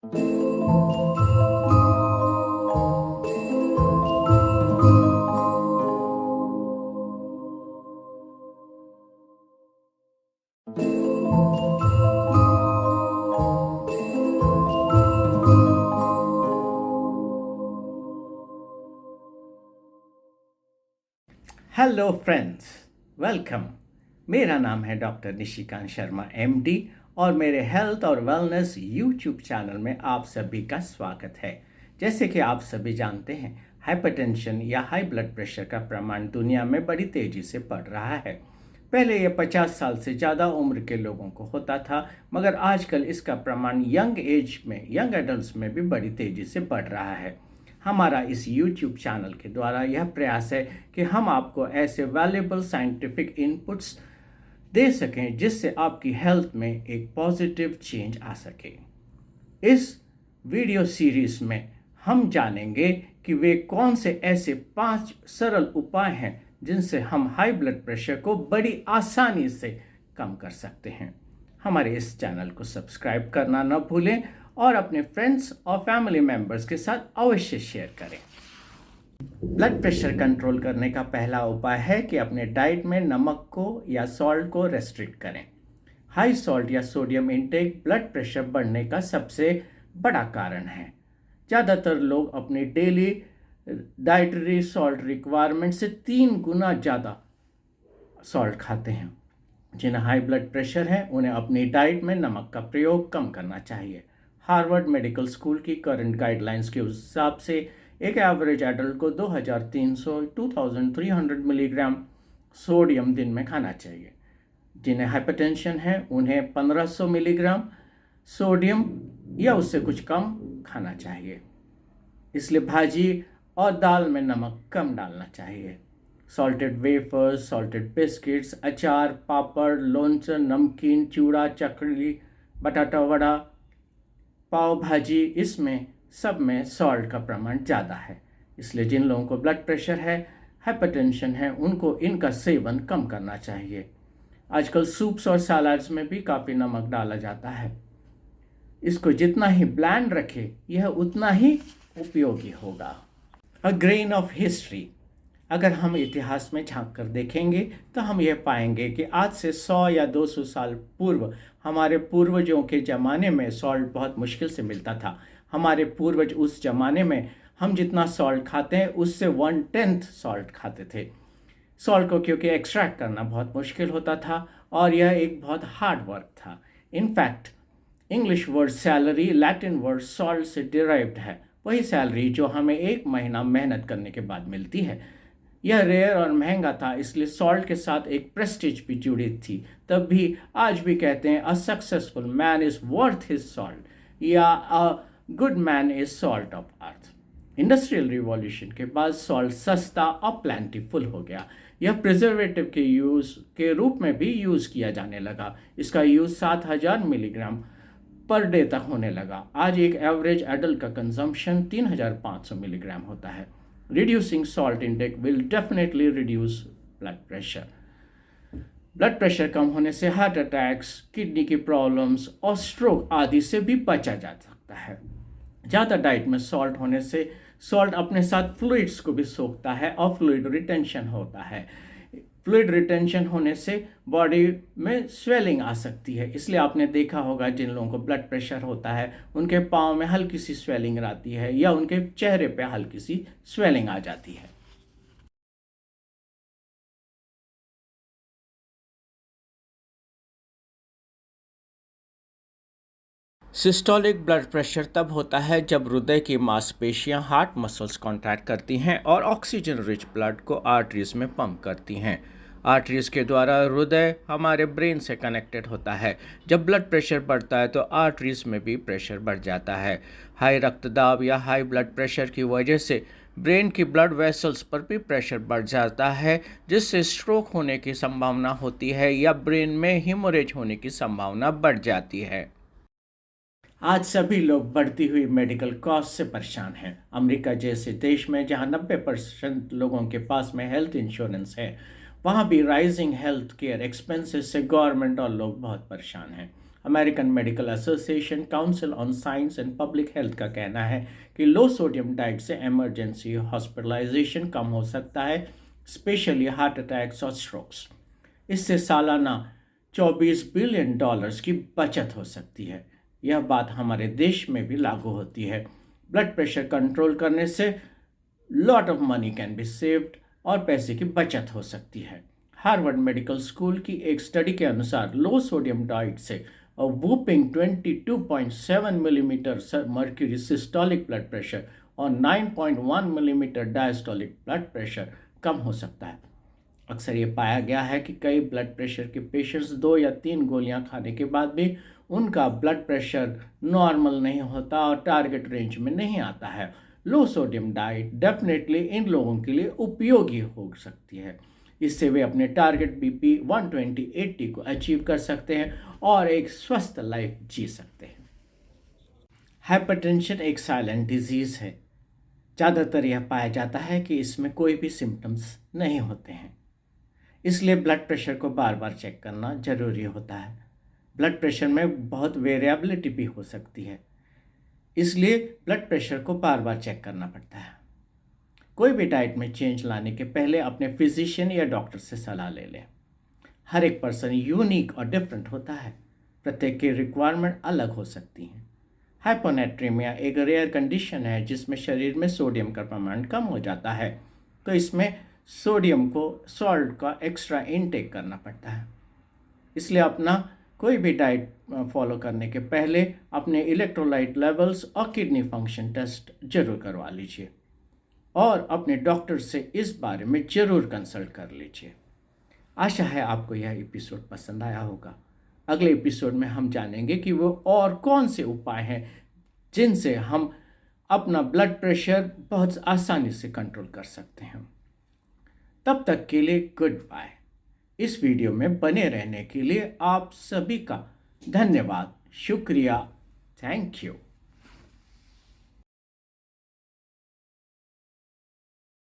Hello friends, welcome. मेरा नाम है डॉक्टर निशिकांत शर्मा एमडी और मेरे हेल्थ और वेलनेस यूट्यूब चैनल में आप सभी का स्वागत है। जैसे कि आप सभी जानते हैं, हाइपरटेंशन या हाई ब्लड प्रेशर का प्रमाण दुनिया में बड़ी तेज़ी से बढ़ रहा है। पहले ये 50 साल से ज़्यादा उम्र के लोगों को होता था, मगर आजकल इसका प्रमाण यंग एडल्ट्स में भी बड़ी तेज़ी से बढ़ रहा है। हमारा इस YouTube चैनल के द्वारा यह प्रयास है कि हम आपको ऐसे वैल्यूएबल साइंटिफिक इनपुट्स दे सकें जिससे आपकी हेल्थ में एक पॉजिटिव चेंज आ सके। इस वीडियो सीरीज में हम जानेंगे कि वे कौन से ऐसे 5 सरल उपाय हैं जिनसे हम हाई ब्लड प्रेशर को बड़ी आसानी से कम कर सकते हैं। हमारे इस चैनल को सब्सक्राइब करना न भूलें और अपने फ्रेंड्स और फैमिली मेंबर्स के साथ अवश्य शेयर करें। ब्लड प्रेशर कंट्रोल करने का पहला उपाय है कि अपने डाइट में नमक को या सॉल्ट को रेस्ट्रिक्ट करें। हाई सॉल्ट या सोडियम इंटेक ब्लड प्रेशर बढ़ने का सबसे बड़ा कारण है। ज़्यादातर लोग अपनी डेली डाइटरी सॉल्ट रिक्वायरमेंट से 3 गुना ज़्यादा सॉल्ट खाते हैं। जिन्हें हाई ब्लड प्रेशर है उन्हें अपनी डाइट में नमक का प्रयोग कम करना चाहिए। हार्वर्ड मेडिकल स्कूल की करंट गाइडलाइंस के हिसाब से एक एवरेज एडल्ट को 2300 मिलीग्राम सोडियम दिन में खाना चाहिए। जिन्हें हाइपरटेंशन है उन्हें 1500 मिलीग्राम सोडियम या उससे कुछ कम खाना चाहिए। इसलिए भाजी और दाल में नमक कम डालना चाहिए। सॉल्टेड वेफर्स, सॉल्टेड बिस्किट्स, अचार, पापड़, लोणचं, नमकीन, चूड़ा, चकली, बटाटा वड़ा, पाव भाजी, इसमें सब में सॉल्ट का प्रमाण ज़्यादा है। इसलिए जिन लोगों को ब्लड प्रेशर है, हाइपरटेंशन है, उनको इनका सेवन कम करना चाहिए। आजकल सूप्स और सलाड्स में भी काफ़ी नमक डाला जाता है। इसको जितना ही ब्लैंड रखे यह उतना ही उपयोगी होगा। A grain of history. अगर हम इतिहास में झांक कर देखेंगे तो हम यह पाएंगे कि आज से 100 या 200 साल पूर्व हमारे पूर्वजों के ज़माने में सॉल्ट बहुत मुश्किल से मिलता था। हमारे पूर्वज उस ज़माने में हम जितना सॉल्ट खाते हैं उससे 1/10 सॉल्ट खाते थे। सॉल्ट को क्योंकि एक्सट्रैक्ट करना बहुत मुश्किल होता था और यह एक बहुत हार्ड वर्क था। In fact English word salary Latin word salt से डिराइव्ड है। वही सैलरी जो हमें 1 महीना मेहनत करने के बाद मिलती है। यह रेयर और महंगा था, इसलिए सॉल्ट के साथ एक प्रेस्टीज भी जुड़ी थी। तब भी आज भी कहते हैं a successful man is worth his salt या a good man is salt of earth. Industrial revolution के बाद सॉल्ट सस्ता और प्लेंटीफुल हो गया। यह प्रिजर्वेटिव के रूप में भी यूज़ किया जाने लगा। इसका यूज़ 7000 मिलीग्राम पर डे तक होने लगा। आज एक एवरेज एडल्ट का कंजम्पशन 3500 मिलीग्राम होता है। Reducing salt intake will definitely reduce blood pressure. Blood pressure कम होने से हार्ट अटैक्स, किडनी की प्रॉब्लम्स और स्ट्रोक आदि से भी बचा जा सकता है। ज़्यादा डाइट में सॉल्ट होने से सॉल्ट अपने साथ फ्लूइड्स को भी सोखता है और फ्लूइड रिटेंशन होता है। फ्लूइड रिटेंशन होने से बॉडी में स्वेलिंग आ सकती है। इसलिए आपने देखा होगा जिन लोगों को ब्लड प्रेशर होता है उनके पाँव में हल्की सी स्वेलिंग आती है या उनके चेहरे पे हल्की सी स्वेलिंग आ जाती है। सिस्टोलिक ब्लड प्रेशर तब होता है जब हृदय की मांसपेशियां हार्ट मसल्स कॉन्ट्रैक्ट करती हैं और ऑक्सीजन रिच ब्लड को आर्टरीज में पंप करती हैं। आर्टरीज के द्वारा हृदय हमारे ब्रेन से कनेक्टेड होता है। जब ब्लड प्रेशर बढ़ता है तो आर्टरीज में भी प्रेशर बढ़ जाता है। हाई रक्तदाब या हाई ब्लड प्रेशर की वजह से ब्रेन की ब्लड वेसल्स पर भी प्रेशर बढ़ जाता है, जिससे स्ट्रोक होने की संभावना होती है या ब्रेन में हिमोरेज होने की संभावना बढ़ जाती है। आज सभी लोग बढ़ती हुई मेडिकल कॉस्ट से परेशान हैं। अमेरिका जैसे देश में जहां 90% लोगों के पास में हेल्थ इंश्योरेंस है, वहां भी राइजिंग हेल्थ केयर एक्सपेंसेस से गवर्नमेंट और लोग बहुत परेशान हैं। American medical association council on science and public health का कहना है कि लो सोडियम डाइट से इमरजेंसी हॉस्पिटलाइजेशन कम हो सकता है, स्पेशली हार्ट अटैक्स और स्ट्रोक्स। इससे सालाना $24 बिलियन की बचत हो सकती है। यह बात हमारे देश में भी लागू होती है। ब्लड प्रेशर कंट्रोल करने से lot of money can be saved और पैसे की बचत हो सकती है। हार्वर्ड मेडिकल स्कूल की एक स्टडी के अनुसार लो सोडियम डाइट से whooping 22.7 millimetre mercury systolic blood pressure और 9.1 मिलीमीटर डायस्टोलिक ब्लड प्रेशर कम हो सकता है। अक्सर ये पाया गया है कि कई ब्लड प्रेशर के पेशेंट्स 2 या 3 गोलियां खाने के बाद भी उनका ब्लड प्रेशर नॉर्मल नहीं होता और टारगेट रेंज में नहीं आता है। लो सोडियम डाइट डेफिनेटली इन लोगों के लिए उपयोगी हो सकती है। इससे वे अपने टारगेट बीपी 120/80 को अचीव कर सकते हैं और एक स्वस्थ लाइफ जी सकते हैं। हाइपरटेंशन एक साइलेंट डिजीज़ है। ज़्यादातर यह पाया जाता है कि इसमें कोई भी सिम्टम्स नहीं होते हैं, इसलिए ब्लड प्रेशर को बार बार चेक करना ज़रूरी होता है। ब्लड प्रेशर में बहुत वेरिएबिलिटी भी हो सकती है, इसलिए ब्लड प्रेशर को बार बार चेक करना पड़ता है। कोई भी डाइट में चेंज लाने के पहले अपने फिजिशियन या डॉक्टर से सलाह ले लें। हर एक पर्सन यूनिक और डिफरेंट होता है, प्रत्येक की रिक्वायरमेंट अलग हो सकती हैं। हाइपोनेट्रीमिया एक रेयर कंडीशन है जिसमें शरीर में सोडियम का प्रमाण कम हो जाता है, तो इसमें सोडियम को सॉल्ट का एक्स्ट्रा इनटेक करना पड़ता है। इसलिए अपना कोई भी डाइट फॉलो करने के पहले अपने इलेक्ट्रोलाइट लेवल्स और किडनी फंक्शन टेस्ट जरूर करवा लीजिए और अपने डॉक्टर से इस बारे में ज़रूर कंसल्ट कर लीजिए। आशा है आपको यह एपिसोड पसंद आया होगा। अगले एपिसोड में हम जानेंगे कि वो और कौन से उपाय हैं जिनसे हम अपना ब्लड प्रेशर बहुत आसानी से कंट्रोल कर सकते हैं। तब तक के लिए गुड बाय। इस वीडियो में बने रहने के लिए आप सभी का धन्यवाद, शुक्रिया, थैंक यू।